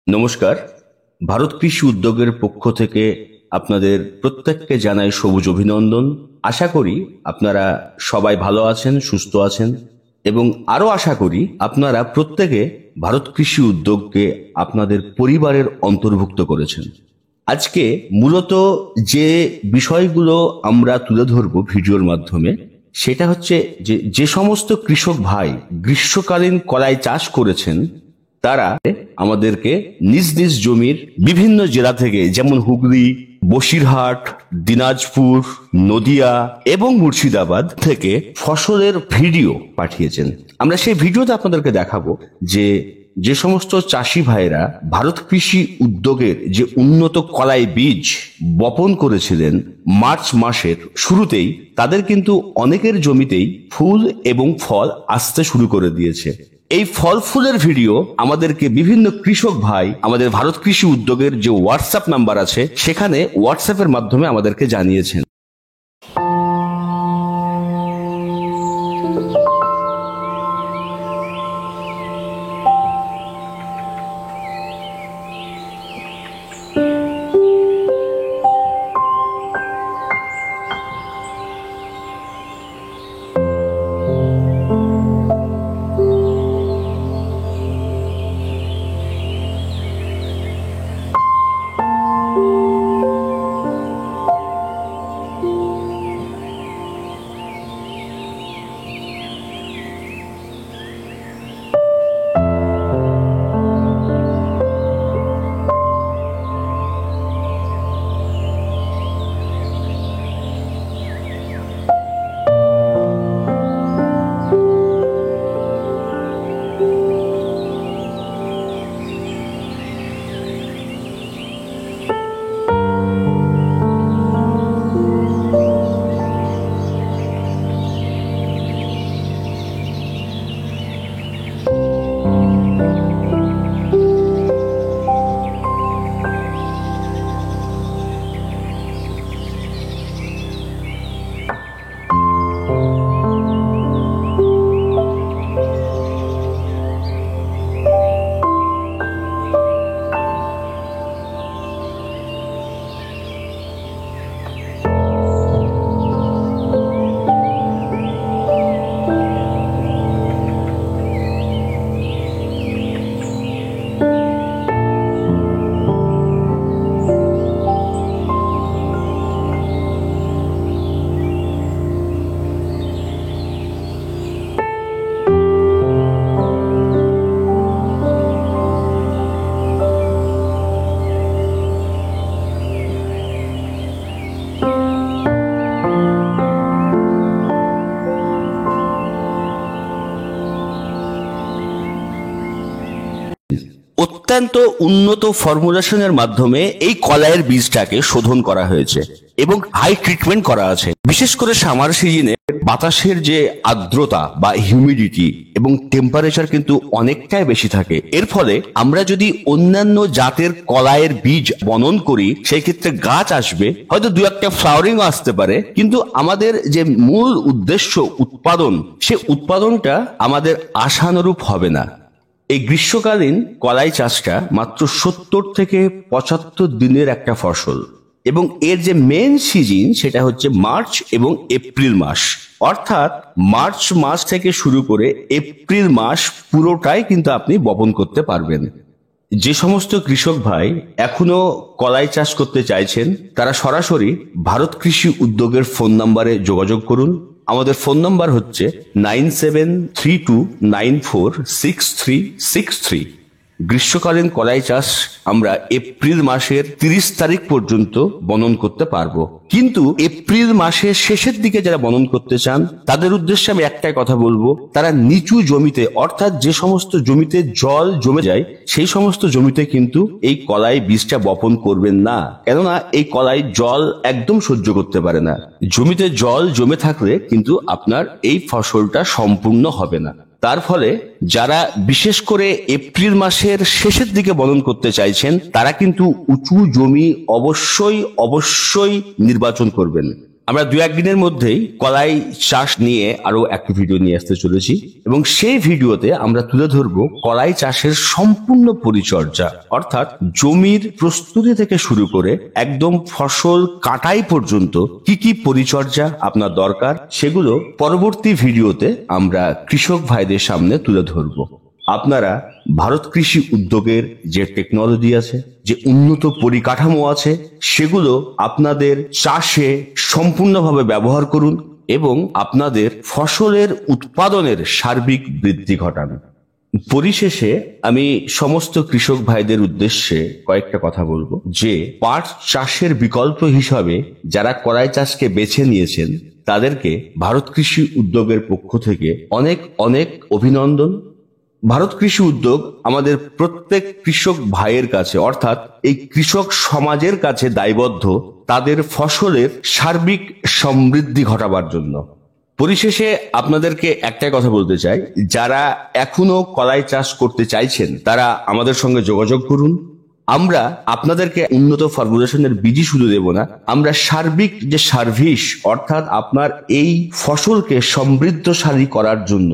নমস্কার। ভারত কৃষি উদ্যোগের পক্ষ থেকে আপনাদের প্রত্যেককে জানাই সবুজ অভিনন্দন। আশা করি আপনারা সবাই ভালো আছেন, সুস্থ আছেন এবং আরো আশা করি আপনারা প্রত্যেকে ভারত কৃষি উদ্যোগকে আপনাদের পরিবারের অন্তর্ভুক্ত করেছেন। আজকে মূলত যে বিষয়গুলো আমরা তুলে ধরব ভিডিওর মাধ্যমে, সেটা হচ্ছে যে সমস্ত কৃষক ভাই গ্রীষ্মকালীন কলাই চাষ করেছেন তারা আমাদেরকে নিজ নিজ জমির বিভিন্ন জেলা থেকে, যেমন হুগলি, বসিরহাট, দিনাজপুর, নদিয়া এবং মুর্শিদাবাদ থেকে ফসলের ভিডিও পাঠিয়েছেন। আমরা সেই ভিডিওতে আপনাদেরকে দেখাবো যে সমস্ত চাষি ভাইরা ভারত কৃষি উদ্যোগের যে উন্নত কলাই বীজ বপন করেছিলেন মার্চ মাসের শুরুতেই, তাদের কিন্তু অনেকের জমিতেই ফুল এবং ফল আসতে শুরু করে দিয়েছে। এই ফল ফুলের ভিডিও আমাদেরকে বিভিন্ন কৃষক ভাই আমাদের ভারত কৃষি উদ্যোগের যে হোয়াটসঅ্যাপ নাম্বার আছে সেখানে হোয়াটসঅ্যাপের মাধ্যমে আমাদেরকে জানিয়েছেন। অত্যন্ত উন্নত ফর্মুলেশনের মাধ্যমে এই কলাইয়ের বীজটাকে শোধন করা হয়েছে এবং হাই ট্রিটমেন্ট করা আছে। বিশেষ করে সামার সিজনে বাতাসের যে আর্দ্রতা বা হিউমিডিটি এবং টেম্পারেচার কিন্তু অনেকটাই বেশি থাকে। এর ফলে আমরা যদি অন্যান্য জাতের কলাইয়ের বীজ বনন করি, সেই ক্ষেত্রে গাছ আসবে, হয়তো দু একটা ফ্লাওয়ারিংও আসতে পারে, কিন্তু আমাদের যে মূল উদ্দেশ্য উৎপাদন, সে উৎপাদনটা আমাদের আশানুরূপ হবে না। এই গ্রীষ্মকালীন কলাই চাষটা মাত্র 70 থেকে 75 দিনের একটা ফসল এবং এর যে মেন সিজন সেটা হচ্ছে মার্চ এবং এপ্রিল মাস। অর্থাৎ মার্চ মাস থেকে শুরু করে এপ্রিল মাস পুরোটাই কিন্তু আপনি বপন করতে পারবেন। যে সমস্ত কৃষক ভাই এখনো কলাই চাষ করতে চাইছেন তারা সরাসরি ভারত কৃষি উদ্যোগের ফোন নাম্বারে যোগাযোগ করুন। আমাদের ফোন নাম্বার হচ্ছে 9732946363। গ্রীষ্মকালীন কলাই চাষ আমরা এপ্রিল মাসের 30 তারিখ পর্যন্ত বনন করতে পারবো, কিন্তু এপ্রিল মাসের শেষের দিকে যারা বনন করতে চান তাদের উদ্দেশ্যে আমি একটাই কথা বলবো, তারা নিচু জমিতে, অর্থাৎ যে সমস্ত জমিতে জল জমে যায় সেই সমস্ত জমিতে কিন্তু এই কলাই বীজটা বপন করবেন না, কেননা এই কলাই জল একদম সহ্য করতে পারে না। জমিতে জল জমে থাকলে কিন্তু আপনার এই ফসলটা সম্পূর্ণ হবে না। তার ফলে যারা বিশেষ করে এপ্রিল মাসের শেষের দিকে বপন করতে চাইছেন তারা কিন্তু উঁচু জমি অবশ্যই নির্বাচন করবেন। আমরা 2-1 দিনের মধ্যেই কলাই চাষ নিয়ে আরো একটি ভিডিও নিয়ে আসতে চলেছি এবং সেই ভিডিওতে আমরা তুলে ধরবো কলাই চাষের সম্পূর্ণ পরিচর্যা, অর্থাৎ জমির প্রস্তুতি থেকে শুরু করে একদম ফসল কাটাই পর্যন্ত কি কি পরিচর্যা আপনার দরকার, সেগুলো পরবর্তী ভিডিওতে আমরা কৃষক ভাইদের সামনে তুলে ধরবো। আপনারা ভারত কৃষি উদ্যোগের যে টেকনোলজি আছে, যে উন্নত পরিকাঠামো আছে, সেগুলো আপনাদের চাষে সম্পূর্ণভাবে ব্যবহার করুন এবং আপনাদের ফসলের উৎপাদনের সার্বিক বৃদ্ধি ঘটান। পরিশেষে আমি সমস্ত কৃষক ভাইদের উদ্দেশ্যে কয়েকটা কথা বলবো যে পাট চাষের বিকল্প হিসাবে যারা কলাই চাষকে বেছে নিয়েছেন তাদেরকে ভারত কৃষি উদ্যোগের পক্ষ থেকে অনেক অনেক অভিনন্দন। ভারত কৃষি উদ্যোগ আমাদের প্রত্যেক কৃষক ভাইয়ের কাছে, অর্থাৎ এই কৃষক সমাজের কাছে দায়বদ্ধ তাদের ফসলের সার্বিক সমৃদ্ধি ঘটাবার জন্য। পরিশেষে আপনাদেরকে একটাই কথা বলতে চাই, যারা এখনো কলাই চাষ করতে চাইছেন তারা আমাদের সঙ্গে যোগাযোগ করুন। আমরা আপনাদেরকে উন্নত ফর্মুলেশনের বীজই শুধু দেব না, আমরা সার্বিক যে সার্ভিস, অর্থাৎ আপনার এই ফসলকে সমৃদ্ধশালী করার জন্য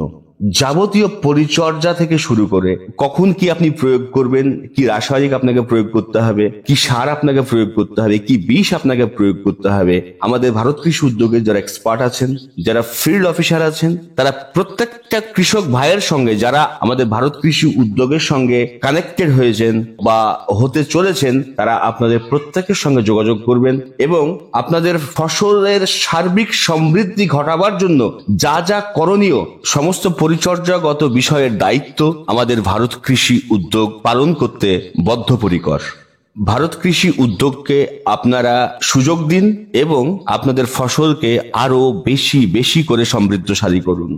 যাবতীয় পরিচর্যা থেকে শুরু করে কখন কি আপনি প্রয়োগ করবেন, কি রাসায়নিক আপনাকে প্রয়োগ করতে হবে, কি সার আপনাকে প্রয়োগ করতে হবে, কি বিষ আপনাকে প্রয়োগ করতে হবে, আমাদের ভারত কৃষি উদ্যোগের যারা এক্সপার্ট আছেন, যারা ফিল্ড অফিসার আছেন, তারা প্রত্যেকটা কৃষক ভাইয়ের সঙ্গে যারা আমাদের ভারত কৃষি উদ্যোগের সঙ্গে কানেক্টেড হয়েছেন বা হতে চলেছেন, তারা আপনাদের প্রত্যেকের সঙ্গে যোগাযোগ করবেন এবং আপনাদের ফসলের সার্বিক সমৃদ্ধি ঘটাবার জন্য যা যা করণীয় সমস্ত পরিচর্যাগত বিষয়ের দায়িত্ব আমাদের ভারত কৃষি উদ্যোগ পালন করতে বদ্ধপরিকর। ভারত কৃষি উদ্যোগকে আপনারা সুযোগ দিন এবং আপনাদের ফসলকে আরো বেশি বেশি করে সমৃদ্ধশালী করুন।